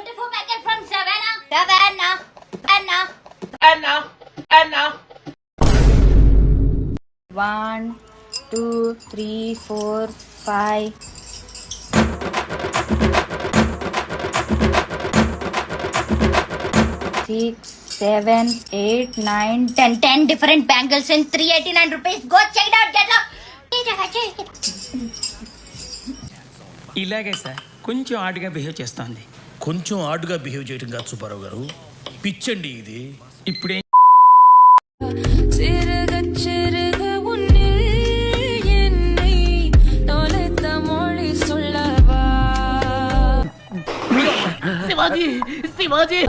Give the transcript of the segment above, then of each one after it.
24 packet from Savannah. Anna. 1, 2, 3, 4, 5. 6, 7, 8, 9, 10. 10 different bangles and 389 rupees. Go check it out. Get lost. ఇలాగే sir కొంచెం ఆడుగా behave చేస్తోంది. కొంచెం ఆడుగా behave చేయడం కాదు సుబ్బారావు గారు, పిచ్చండి ఇది. ఇప్పుడే శివాజీ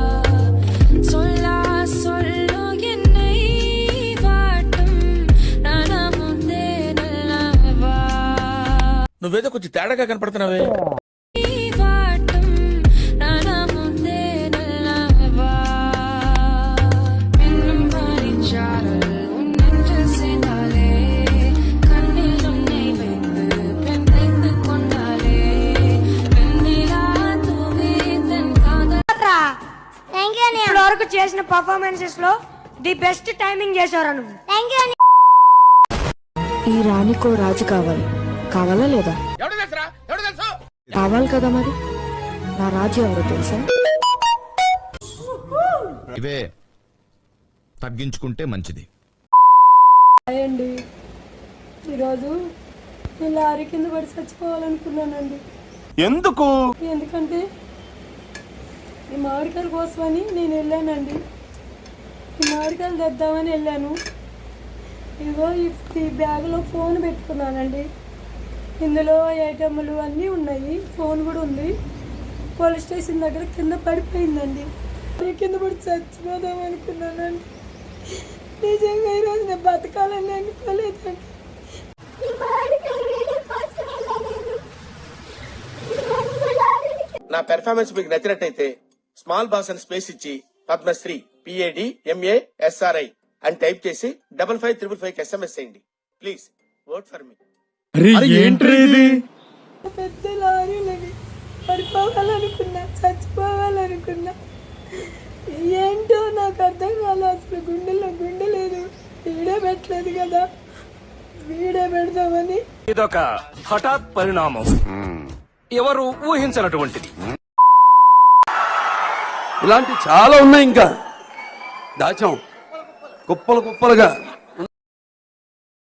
నువ్వేదో కొంచెం తేడాగా కనపడుతున్నావే. వరకు చేసిన పర్ఫార్మెన్సెస్ లో ది బెస్ట్ టైమింగ్ చేశారు నువ్వు. ఈ రాణికో రాజు కావాలి, కావాలా లేదా? కావాలి కదా, మరి నా రాజు ఎవరో తెలుసా? ఇవే తగ్గించుకుంటే మంచిది. అండి ఈరోజు నేను లారీ కింద పడి చచ్చిపోవాలనుకున్నానండి. ఎందుకంటే ఈ మామిడికాయల కోసమని నేను వెళ్ళానండి. ఈ మామిడికాయలు తెద్దామని వెళ్ళాను. ఇదిగో ఈ బ్యాగ్లో ఫోన్ పెట్టుకున్నానండి. ఇందులో ఐటమ్లు అన్నీ ఉన్నాయి, ఫోన్ కూడా ఉంది. పోలీస్ స్టేషన్ దగ్గర కింద పడిపోయిందండి. కింద పడి చచ్చిపోదాం అనుకున్నానండి. నిజంగా ఈరోజు నేను బతకాలని అనుకోలేదండి. నా పెర్ఫార్మెన్స్ మీకు నచ్చినట్టయితే స్మాల్ బాస్ అని స్పేస్ ఇచ్చి పద్మశ్రీ PADMASRI అని టైప్ చేసి 5555 SMS చేయండి. Please vote for me. పెద్ద లారీలని పడిపోవాలనుకున్నా, చచ్చిపోవాలనుకున్నా. ఏంటో నాకు అర్థం కాదు. అసలు గుండె లేదు, వీడే పెట్టలేదు కదా, వీడే పెడదామని. ఇదొక హఠాత్ పరిణామం, ఎవరు ఊహించినటువంటిది. ఇలాంటి చాలా ఉన్నాయి, ఇంకా దాచాం కుప్పలుగా.